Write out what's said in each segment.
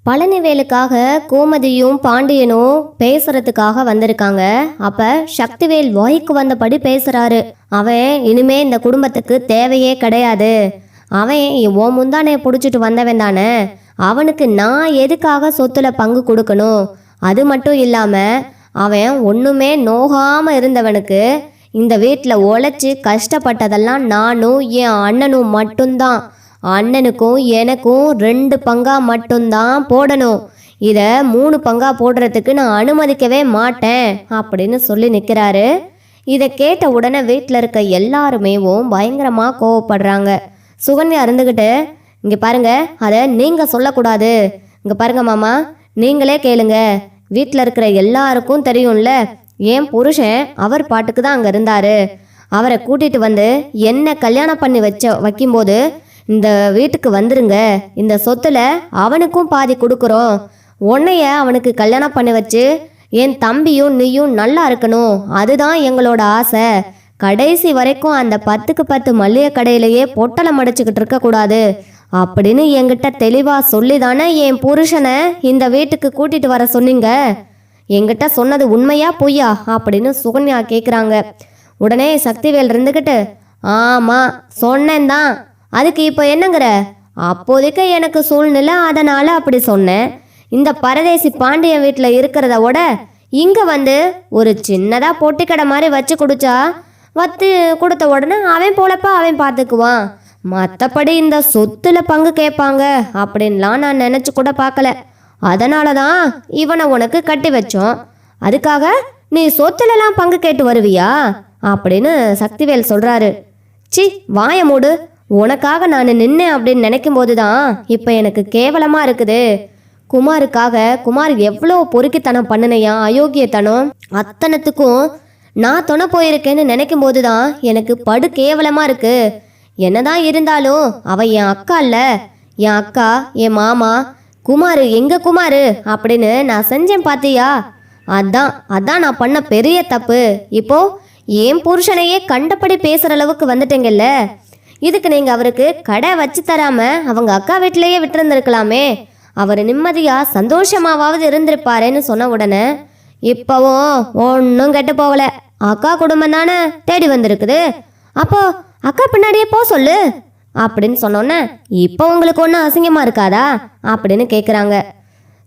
பழனிவேலுக்காக கோமதியும் பாண்டியனும் பேசுறதுக்காக வந்திருக்காங்க. அப்ப சக்திவேல் வாய்க்கு வந்தபடி பேசுறாரு. அவன் இனிமே இந்த குடும்பத்துக்கு தேவையே கிடையாது. அவன் உன் முந்தானைய பிடிச்சிட்டு வந்தவன் தானே. அவனுக்கு நான் எதுக்காக சொத்துல பங்கு கொடுக்கணும்? அது மட்டும் இல்லாம அவன் ஒண்ணுமே நோகாம இருந்தவனுக்கு இந்த வீட்டில் உழைச்சி கஷ்டப்பட்டதெல்லாம் நானும் என் அண்ணனும் மட்டும்தான். அண்ணனுக்கும் எனக்கும் 2 பங்கா மட்டும்தான் போடணும். இதை 3 பங்கா போடுறதுக்கு நான் அனுமதிக்கவே மாட்டேன் அப்படின்னு சொல்லி நிற்கிறாரு. இதை கேட்ட உடனே வீட்டில் இருக்க எல்லாருமேவும் பயங்கரமாக கோவப்படுறாங்க. சுகன்யா இருந்துக்கிட்டு, இங்கே பாருங்க, அதை நீங்கள் சொல்லக்கூடாது. இங்கே பாருங்க மாமா, நீங்களே கேளுங்க. வீட்டில் இருக்கிற எல்லாருக்கும் தெரியும்ல, என் புருஷன் அவர் பாட்டுக்கு தான் அங்கே இருந்தார். அவரை கூட்டிகிட்டு வந்து என்ன கல்யாணம் பண்ணி வைக்கும்போது இந்த வீட்டுக்கு வந்துருங்க, இந்த சொத்துல அவனுக்கும் பாதி கொடுக்குறோம், உன்னைய அவனுக்கு கல்யாணம் பண்ணி வச்சு என் தம்பியும் நீயும் நல்லா இருக்கணும், அதுதான் எங்களோட ஆசை. கடைசி வரைக்கும் அந்த 10க்கு 10 மல்லிகை கடையிலேயே பொட்டலம் அடைச்சிக்கிட்டு இருக்கக்கூடாது அப்படின்னு என்கிட்ட தெளிவாக சொல்லி தானே என் புருஷனை இந்த வீட்டுக்கு கூட்டிட்டு வர சொன்னீங்க. என்கிட்ட சொன்னது உண்மையா பொய்யா அப்படின்னு சுகன்யா கேட்குறாங்க. உடனே சக்திவேல் இருந்துக்கிட்டு, ஆமாம் சொன்னேன்தான், அதுக்கு இப்போ என்னங்கிற? அப்போதைக்கு எனக்கு சூழ்நிலை, அதனால் அப்படி சொன்னேன். இந்த பரதேசி பாண்டியன் வீட்டில் இருக்கிறத விட இங்கே வந்து ஒரு சின்னதாக பொட்டிக்கடை மாதிரி வச்சு கொடுத்த உடனே அவன் போலப்ப அவன் பார்த்துக்குவான். மற்றபடி இந்த சொத்துல பங்கு கேட்பாங்க அப்படின்லாம் நான் நினச்சி கூட பார்க்கல. அதனால தான் இவனை உனக்கு கட்டி வச்சோம். அதுக்காக நீ சொத்துலலாம் பங்கு கேட்டு வருவியா அப்படின்னு சக்திவேல் சொல்கிறாரு. சி வாய மூடு. உனக்காக நான் நின்னேன் அப்படின்னு நினைக்கும் போது தான் இப்போ எனக்கு கேவலமாக இருக்குது. குமார் எவ்வளோ பொறுக்கித்தனம் பண்ணினையா, அயோக்கியத்தனம். அத்தனத்துக்கும் நான் துணை போயிருக்கேன்னு நினைக்கும் போது தான் எனக்கு படு கேவலமாக இருக்கு. என்னதான் இருந்தாலும் அவ என் அக்கா இல்லை. என் அக்கா, என் மாமா, குமார் எங்க குமார் அப்படின்னு நான் செஞ்சேன் பார்த்தியா? அதான் நான் பண்ண பெரிய தப்பு. இப்போ என் புருஷனையே கண்டபடி பேசுகிற அளவுக்கு வந்துட்டேங்கல்ல. இதுக்கு நீங்கள் அவருக்கு கடை வச்சு தராம அவங்க அக்கா வீட்டிலேயே விட்டுருந்துருக்கலாமே. அவர் நிம்மதியாக சந்தோஷமாவது இருந்திருப்பாருன்னு சொன்ன உடனே, இப்போவும் ஒன்றும் கெட்டு போகல, அக்கா குடும்பம் தானே தேடி வந்திருக்குது, அப்போ அக்கா பின்னாடியே போ சொல்லு அப்படின்னு சொன்னோன்னே, இப்போ உங்களுக்கு ஒன்றும் அசிங்கமாக இருக்காதா அப்படின்னு கேட்குறாங்க.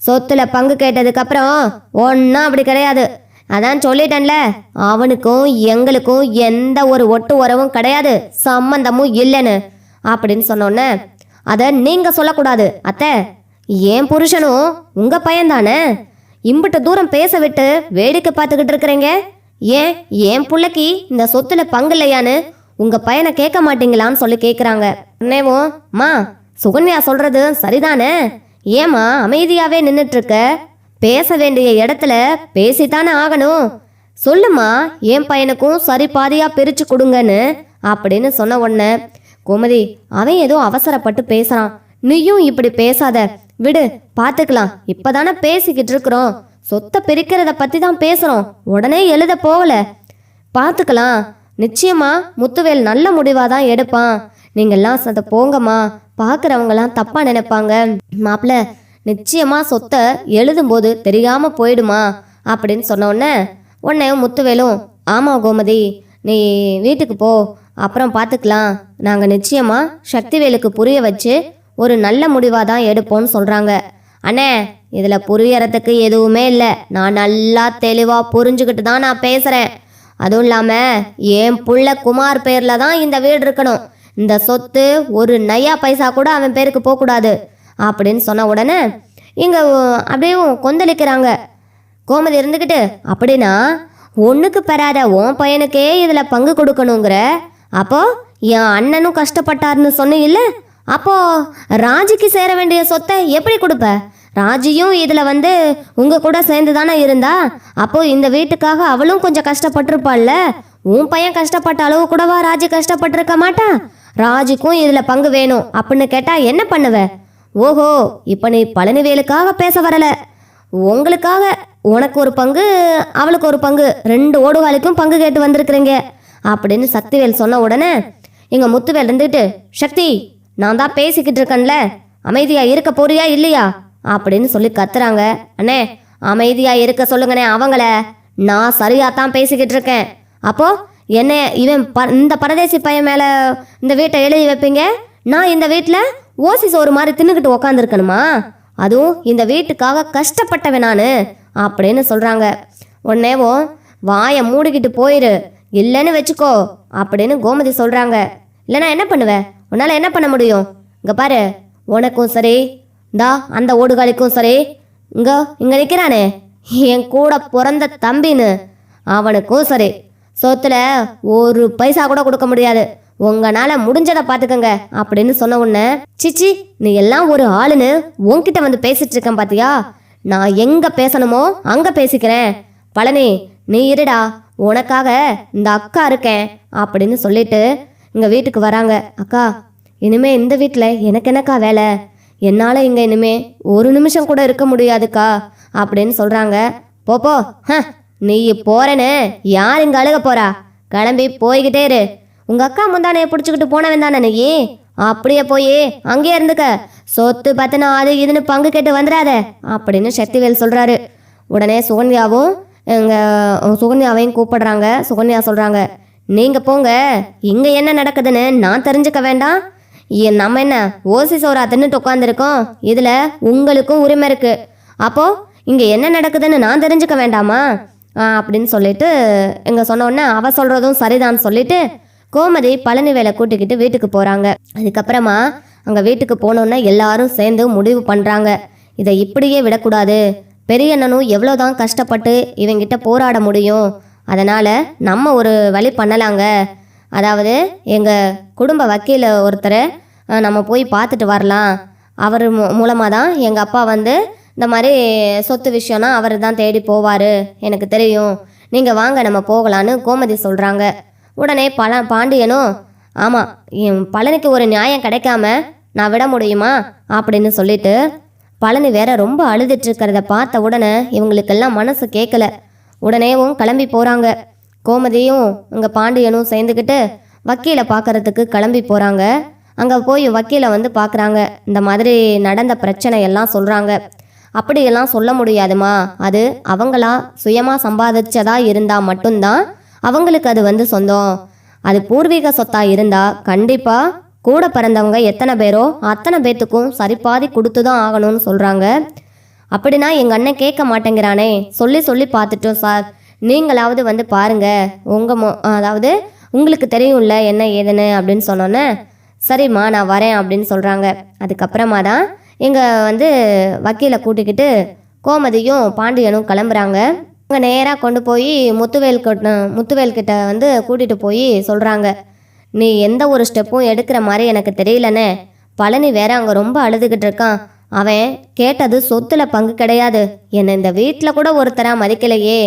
சொத்துல பங்கு கேட்டதுக்கப்புறம் ஒன்றும் அப்படி கிடையாது. அதான் சொல்லிட்டேன்ல, அவனுக்கும் எங்களுக்கும் எந்த ஒரு ஒட்டு உறவும் கிடையாது, சம்பந்தமும் இல்லைன்னு அப்படின்னு சொன்னோன்னே, அதை நீங்கள் சொல்லக்கூடாது அத்தை. என் புருஷனும் உங்கள் பையன்தானே. இம்பிட்டு தூரம் பேச விட்டு வேடிக்கை பார்த்துக்கிட்டு இருக்கிறீங்க. என் பிள்ளைக்கு இந்த சொத்துல பங்கு இல்லையான்னு உங்கள் பையனை கேட்க மாட்டீங்களான்னு சொல்லி கேட்குறாங்க. உடனேவும், மா சுகன்யா சொல்கிறது சரிதானே, ஏம்மா அமைதியாகவே நின்றுட்டுருக்க? பேச வேண்டிய இடத்துல பேசித்தானே ஆகணும். சொல்லுமா, என் பையனுக்கும் சரி பாதியாக பிரித்து கொடுங்கன்னு அப்படின்னு சொன்ன உடனே, கோமதி அவன் ஏதோ அவசரப்பட்டு பேசுகிறான், நீயும் இப்படி பேசாத, விடு பார்த்துக்கலாம், இப்போதானே பேசிக்கிட்டு இருக்கிறோம், சொத்தை பிரிக்கிறத பற்றி தான் பேசுகிறோம், உடனே எழுத போகல, பார்த்துக்கலாம். நிச்சயமா முத்துவேல் நல்ல முடிவாக தான் எடுப்பான். நீங்கள்லாம் சத்த போங்கம்மா, பார்க்குறவங்களாம் தப்பாக நினைப்பாங்க. மாப்பிள்ள நிச்சயமாக சொத்தை எழுதும்போது தெரியாமல் போயிடுமா அப்படின்னு சொன்னோடனே முத்துவேலும், ஆமாம் கோமதி நீ வீட்டுக்கு போ, அப்புறம் பார்த்துக்கலாம், நாங்கள் நிச்சயமாக சக்திவேலுக்கு புரிய வச்சு ஒரு நல்ல முடிவாக தான் எடுப்போம்னு சொல்கிறாங்க. அண்ணே இதில் புரியறதுக்கு எதுவுமே இல்லை, நான் நல்லா தெளிவாக புரிஞ்சுக்கிட்டு தான் நான் பேசுகிறேன். அதுவும் இல்லாமல் என் புள்ள குமார் பேரில் தான் இந்த வீடு இருக்கணும், இந்த சொத்து ஒரு நையா பைசா கூட அவன் பேருக்கு போகக்கூடாது அப்படின்னு சொன்ன உடனே இங்கே அப்படியே கொந்தளிக்கிறாங்க. கோமதி இருந்துக்கிட்டு, அப்படின்னா ஒன்றுக்கு பெறாத உன் பையனுக்கே இதில் பங்கு கொடுக்கணுங்கிற? அப்போ என் அண்ணனும் கஷ்டப்பட்டார்னு சொன்னீங்கல்ல, அப்போ ராஜிக்கு சேர வேண்டிய சொத்தை எப்படி கொடுப்ப? ராஜியும் இதில் வந்து உங்கள் கூட சேர்ந்து தானே இருந்தா, அப்போ இந்த வீட்டுக்காக அவளும் கொஞ்சம் கஷ்டப்பட்டிருப்பாள்ல. உன் பையன் கஷ்டப்பட்ட அளவு கூடவா ராஜி கஷ்டப்பட்டிருக்க மாட்டா? ராஜிக்கும் இதில் பங்கு வேணும் அப்படின்னு கேட்டால் என்ன பண்ணுவ? ஓஹோ, இப்போ நீ பழனிவேலுக்காக பேச வரல, உங்களுக்காக உனக்கு ஒரு பங்கு அவளுக்கு ஒரு பங்கு, 2 ஓடுகாலுக்கும் பங்கு கேட்டு வந்திருக்கிறீங்க அப்படின்னு சக்திவேல் சொன்ன உடனே எங்கள் முத்துவேல் இருந்துக்கிட்டு, சக்தி நான் தான் பேசிக்கிட்டு இருக்கேன்ல, அமைதியா இருக்க போறியா இல்லையா அப்படின்னு சொல்லி கத்துறாங்க. அண்ணே அமைதியா இருக்க சொல்லுங்கண்ணே அவங்கள, நான் சரியா தான் பேசிக்கிட்டு இருக்கேன். அப்போ என்ன இவன் இந்த பரதேசி பையன் மேல இந்த வீட்டை எழுதி வைப்பீங்க? நான் இந்த வீட்டில் ஓசி சோறு மாதிரி தின்னுக்கிட்டு உக்காந்துருக்கணுமா? அதுவும் இந்த வீட்டுக்காக கஷ்டப்பட்டவன் நான் அப்படின்னு சொல்றாங்க. உடனேவும் வாயை மூடிக்கிட்டு போயிரு, இல்லைன்னு வச்சுக்கோ அப்படின்னு கோமதி சொல்றாங்க. இல்லைனா என்ன பண்ணுவேன்? உன்னால என்ன பண்ண முடியும்? இங்க பாரு, உனக்கும் சரி இந்தா அந்த ஓடுகாலிக்கும் சரி, இங்க நிற்கிறானே என் கூட பிறந்த தம்பின்னு, அவனுக்கும் சரி சொத்துல ஒரு பைசா கூட கொடுக்க முடியாது. உங்களால முடிஞ்சதை பார்த்துக்கங்க அப்படின்னு சொன்ன உடனே, சிச்சி நீ எல்லாம் ஒரு ஆளுன்னு உன்கிட்ட வந்து பேசிட்டு இருக்கேன் பாத்தியா? நான் எங்க பேசணுமோ அங்க பேசிக்கிறேன். பழனி நீ இருடா, உனக்காக இந்த அக்கா இருக்கேன் அப்படின்னு சொல்லிட்டு இங்க வீட்டுக்கு வராங்க. அக்கா இனிமே இந்த வீட்டில் எனக்கு என்னக்கா வேலை? என்னால் இங்கே இனிமே ஒரு நிமிஷம் கூட இருக்க முடியாதுக்கா அப்படின்னு சொல்கிறாங்க. போப்போ, நீ போறேன்னு யார் இங்கே அழுக போறா? கிளம்பி போய்கிட்டே இரு. உங்கள் அக்கா முந்தானே பிடிச்சிக்கிட்டு போனவன் தானே நீ, அப்படியே போய் அங்கேயே இருந்துக்க. சொத்து பத்தினா அது இதுன்னு பங்கு கேட்டு வந்துடாத அப்படின்னு சக்திவேல் சொல்கிறாரு. உடனே சுகன்யாவையும் கூப்பிடுறாங்க. சுகன்யா சொல்கிறாங்க, நீங்கள் போங்க, இங்கே என்ன நடக்குதுன்னு நான் தெரிஞ்சுக்க வேண்டாம்? நம்ம என்ன ஓசி சோறா தின்னுட்டு உட்காந்துருக்கோம்? இதில் உங்களுக்கும் உரிமை இருக்குது. அப்போது இங்கே என்ன நடக்குதுன்னு நான் தெரிஞ்சுக்க வேண்டாமா அப்படின்னு சொல்லிட்டு இங்கே சொன்ன உடனே அவ சொல்கிறதும் சரிதான்னு சொல்லிட்டு கோமதி பழனிவேலை கூட்டிக்கிட்டு வீட்டுக்கு போகிறாங்க. அதுக்கப்புறமா அங்கே வீட்டுக்கு போனோன்னே எல்லாரும் சேர்ந்து முடிவு பண்ணுறாங்க, இதை இப்படியே விடக்கூடாது. பெரியண்ணனும் எவ்வளோதான் கஷ்டப்பட்டு இவங்கிட்ட போராட முடியும், அதனால் நம்ம ஒரு வழி பண்ணலாங்க. அதாவது எங்கள் குடும்ப வக்கீல் ஒருத்தரை நம்ம போய் பார்த்துட்டு வரலாம். அவர் மூலமாக தான் எங்கள் அப்பா வந்து இந்த மாதிரி சொத்து விஷயம்னா அவர் தான் தேடி போவார், எனக்கு தெரியும். நீங்கள் வாங்க நம்ம போகலான்னு கோமதி சொல்கிறாங்க. உடனே பாண்டியனும், ஆமாம் பழனிக்கு ஒரு நியாயம் கிடைக்காம நான் விட முடியுமா அப்படின்னு சொல்லிட்டு பழனி வேற ரொம்ப அழுதுட்டுருக்கிறத பார்த்த உடனே இவங்களுக்கெல்லாம் மனசு கேட்கல. உடனேவும் கிளம்பி போகிறாங்க. கோமதியும் இங்கே பாண்டியனும் சேர்ந்துக்கிட்டு வக்கீலை பார்க்கறதுக்கு கிளம்பி போகிறாங்க. அங்கே போய் வக்கீலை வந்து பார்க்குறாங்க. இந்த மாதிரி நடந்த பிரச்சனையெல்லாம் சொல்கிறாங்க. அப்படியெல்லாம் சொல்ல முடியாதுமா, அது அவங்களா சுயமாக சம்பாதிச்சதா இருந்தால் மட்டும்தான் அவங்களுக்கு அது வந்து சொந்தம். அது பூர்வீக சொத்தாக இருந்தால் கண்டிப்பாக கூட பிறந்தவங்க எத்தனை பேரோ அத்தனை பேர்த்துக்கும் சரிபாதி கொடுத்து தான் ஆகணும்னு சொல்கிறாங்க. அப்படின்னா எங்கள் அண்ணன் கேட்க மாட்டேங்கிறானே, சொல்லி சொல்லி பார்த்துட்டோம் சார், நீங்களாவது வந்து பாருங்க, அதாவது உங்களுக்கு தெரியும்ல என்ன ஏதுன்னு அப்படின்னு சொன்னோன்னே, சரிம்மா நான் வரேன் அப்படின்னு சொல்கிறாங்க. அதுக்கப்புறமா தான் இங்கே வந்து வக்கீலை கூட்டிக்கிட்டு கோமதியும் பாண்டியனும் கிளம்புறாங்க. அங்கே நேராக கொண்டு போய் முத்துவேல்கிட்ட வந்து கூட்டிகிட்டு போய் சொல்கிறாங்க, நீ எந்த ஒரு ஸ்டெப்பும் எடுக்கிற மாதிரி எனக்கு தெரியலன்னு. பழனி வேற அங்கே ரொம்ப அழுதுகிட்டு இருக்கான். அவன் கேட்டது சொத்துல பங்கு கிடையாது, என்னை இந்த வீட்டில் கூட ஒருத்தராக மதிக்கலையே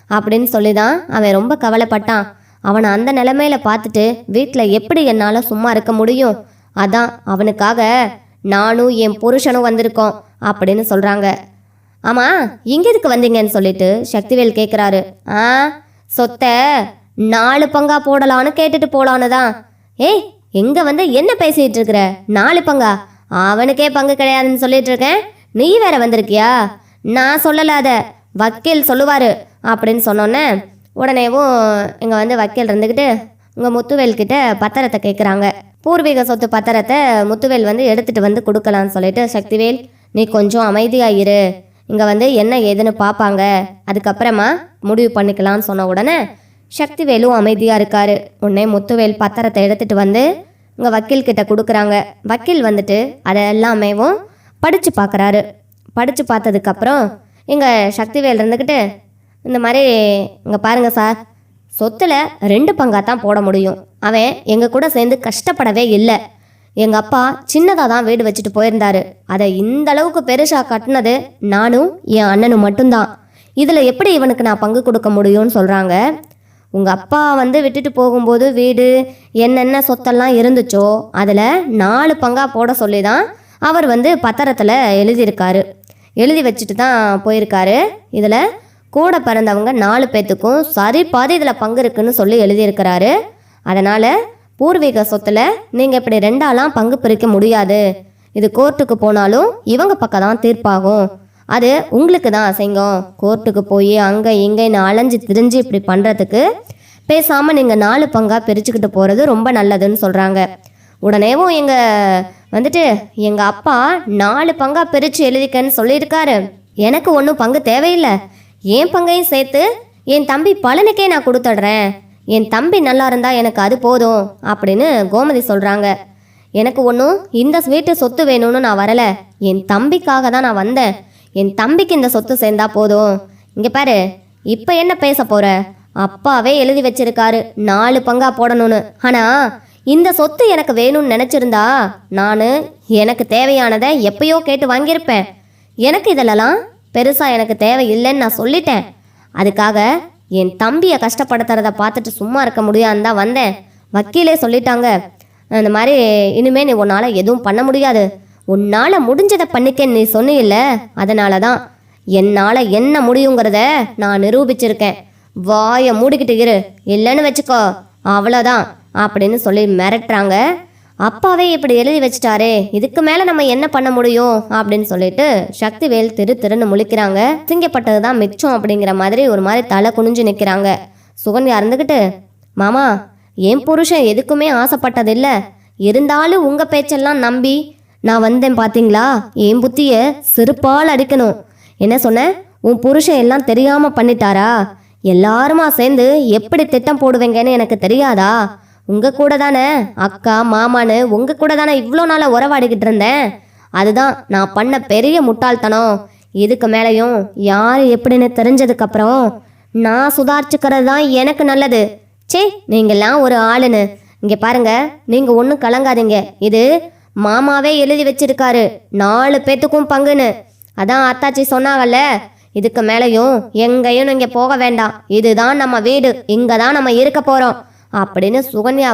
அப்படின்னு சொல்லி தான் அவன் ரொம்ப கவலைப்பட்டான். அவனை அந்த நிலைமையில பார்த்துட்டு வீட்டில் எப்படி என்னால் சும்மா இருக்க முடியும்? அதான் அவனுக்காக நானும் என் புருஷனும் வந்திருக்கோம் அப்படின்னு சொல்கிறாங்க. ஆமாம் இங்கே எதுக்கு வந்தீங்கன்னு சொல்லிட்டு சக்திவேல் கேட்குறாரு. சொத்தை 4 பங்கா போடலான்னு கேட்டுட்டு போலான்னு தான். ஏய் எங்கே வந்து என்ன பேசிகிட்டு இருக்கிற? 4 பங்கா? அவனுக்கே பங்கு கிடையாதுன்னு சொல்லிட்டு இருக்கேன், நீ வேற வந்திருக்கியா? நான் சொல்லலாத, வக்கீல் சொல்லுவார் அப்படின்னு சொன்னோன்னே உடனேவும் இங்கே வந்து வக்கீல் இருந்துக்கிட்டு உங்கள் முத்துவேல்கிட்ட பத்திரத்தை கேட்குறாங்க. பூர்வீக சொத்து பத்திரத்தை முத்துவேல் வந்து எடுத்துகிட்டு வந்து கொடுக்கலான்னு சொல்லிட்டு, சக்திவேல் நீ கொஞ்சம் அமைதியாக இரு, இங்கே வந்து என்ன ஏதுன்னு பார்ப்பாங்க, அதுக்கப்புறமா முடிவு பண்ணிக்கலான்னு சொன்ன உடனே சக்திவேலும் அமைதியாக இருக்காரு. உடனே முத்துவேல் பத்திரத்தை எடுத்துகிட்டு வந்து இங்கே வக்கீல்கிட்ட கொடுக்குறாங்க. வக்கீல் வந்துட்டு அதை எல்லாமேவும் படித்து பார்க்குறாரு. படித்து பார்த்ததுக்கப்புறம் இங்கே சக்திவேல் இருந்துக்கிட்டு, இந்த மாதிரி இங்கே பாருங்கள் சார், சொத்தில் 2 பங்காக தான் போட முடியும். அவன் எங்கள் கூட சேர்ந்து கஷ்டப்படவே இல்லை. எங்கள் அப்பா சின்னதாக தான் வீடு வச்சுட்டு போயிருந்தாரு. அதை இந்த அளவுக்கு பெருசாக கட்டினது நானும் என் அண்ணனும் மட்டும்தான். இதில் எப்படி இவனுக்கு நான் பங்கு கொடுக்க முடியும்னு சொல்கிறாங்க. உங்கள் அப்பா வந்து விட்டுட்டு போகும்போது வீடு என்னென்ன சொத்தெல்லாம் இருந்துச்சோ அதில் 4 பங்காக போட சொல்லி தான் அவர் வந்து பத்திரத்தில் எழுதியிருக்காரு. எழுதி வச்சுட்டு தான் போயிருக்காரு. இதில் கூட பிறந்தவங்க 4 பேர்த்துக்கும் சரி பாதி இதில் பங்கு இருக்குன்னு சொல்லி எழுதியிருக்கிறாரு. அதனால் பூர்வீக சொத்தில் நீங்கள் இப்படி 2ஆலாம் பங்கு பிரிக்க முடியாது, இது கோர்ட்டுக்கு போனாலும் இவங்க பக்கம் தான் தீர்ப்பாகும். அது உங்களுக்கு தான் அசிங்கம். கோர்ட்டுக்கு போய் அங்கே இங்கேன்னு அலைஞ்சு திரிஞ்சு இப்படி பண்ணுறதுக்கு பேசாமல் நீங்கள் 4 பங்காக பிரிச்சுக்கிட்டு போகிறது ரொம்ப நல்லதுன்னு சொல்கிறாங்க. உடனேவும் எங்கள் அப்பா 4 பங்காக பிரித்து எழுதிக்கன்னு சொல்லியிருக்காரு. எனக்கு ஒன்றும் பங்கு தேவையில்லை. என் பங்கையும் சேர்த்து என் தம்பி பழனுக்கே நான் கொடுத்துட்றேன். என் தம்பி நல்லா இருந்தால் எனக்கு அது போதும் அப்படின்னு கோமதி சொல்கிறாங்க. எனக்கு ஒன்றும் இந்த வீட்டு சொத்து வேணும்னு நான் வரலை. என் தம்பிக்காக தான் நான் வந்தேன். என் தம்பிக்கு இந்த சொத்து சேர்ந்தா போதும். இங்கே பாரு, இப்போ என்ன பேச போகிற? அப்பாவே எழுதி வச்சிருக்காரு 4 பங்கா போடணும்னு. ஆனால் இந்த சொத்து எனக்கு வேணும்னு நினச்சிருந்தா நான் எனக்கு தேவையானதை எப்பயோ கேட்டு வாங்கியிருப்பேன். எனக்கு இதெல்லாம் பெருசாக எனக்கு தேவையில்லைன்னு நான் சொல்லிட்டேன். அதுக்காக என் தம்பியை கஷ்டப்படுத்துறத பார்த்துட்டு சும்மா இருக்க முடியாதுன்னு தான் வந்தேன். வக்கீலே சொல்லிட்டாங்க, அந்த மாதிரி இனிமே நீ உன்னால் எதுவும் பண்ண முடியாது. உன்னால் முடிஞ்சதை பண்ணிக்க நீ சொன்னியில்ல, அதனால தான் என்னால் என்ன முடியுங்கிறத நான் நிரூபிச்சிருக்கேன். வாயை மூடிக்கிட்டு இரு, இல்லைன்னு வச்சுக்கோ, அவ்வளோதான் அப்படின்னு சொல்லி மிரட்டுறாங்க. அப்பாவே இப்படி எழுதி வச்சிட்டாரே, இதுக்கு மேலே நம்ம என்ன பண்ண முடியும் அப்படின்னு சொல்லிட்டு சக்திவேல் திருன்னு முழிக்கிறாங்க. சிங்கப்பட்டது தான் மிச்சம் அப்படிங்கிற மாதிரி ஒரு மாதிரி தலை குனிஞ்சு நிற்கிறாங்க. சுகன்யா இருந்துக்கிட்டு, மாமா, என் புருஷன் எதுக்குமே ஆசைப்பட்டதில்லை. இருந்தாலும் உங்கள் பேச்செல்லாம் நம்பி நான் வந்தேன் பார்த்தீங்களா? என் புத்தியை செருப்பால் அடிக்கணும். என்ன சொன்னேன்? உன் புருஷன் எல்லாம் தெரியாமல் பண்ணிட்டாரா? எல்லாருமா சேர்ந்து எப்படி திட்டம் போடுவேங்கன்னு எனக்கு தெரியாதா? உங்கள் கூட தானே அக்கா மாமான்னு உங்கள் கூட தானே இவ்வளோ நாளாக உறவாடிக்கிட்டு இருந்தேன். அதுதான் நான் பண்ண பெரிய முட்டாள்தனம். இதுக்கு மேலேயும் யார் எப்படின்னு தெரிஞ்சதுக்கப்புறம் நான் சுதாரிச்சுக்கிறது தான் எனக்கு நல்லது. சே, நீங்கள்லாம் ஒரு ஆளுன்னு. இங்கே பாருங்க, நீங்கள் ஒன்றும் கலங்காதீங்க. இது மாமாவே எழுதி வச்சிருக்காரு 4 பேத்துக்கும் பங்குன்னு. அதான் அத்தாச்சி சொன்னாங்கல்ல, இதுக்கு மேலேயும் எங்கேயும் நீங்கள் போக வேண்டாம். இதுதான் நம்ம வீடு, இங்கே தான் நம்ம இருக்க போகிறோம் அப்படின்னு சுகன்யா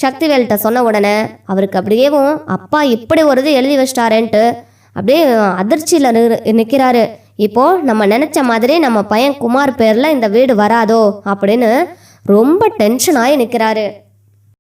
சக்திவேல்கிட்ட சொன்ன உடனே அவருக்கு அப்படியேவும் அப்பா இப்படி ஒரு இது எழுதி வச்சிட்டாரேன்ட்டு அப்படியே அதிர்ச்சியில் நிற்கிறாரு. இப்போது நம்ம நினச்ச மாதிரி நம்ம பையன் குமார் பேரில் இந்த வீடு வராதோ அப்படின்னு ரொம்ப டென்ஷன் ஆகி நிற்கிறாரு.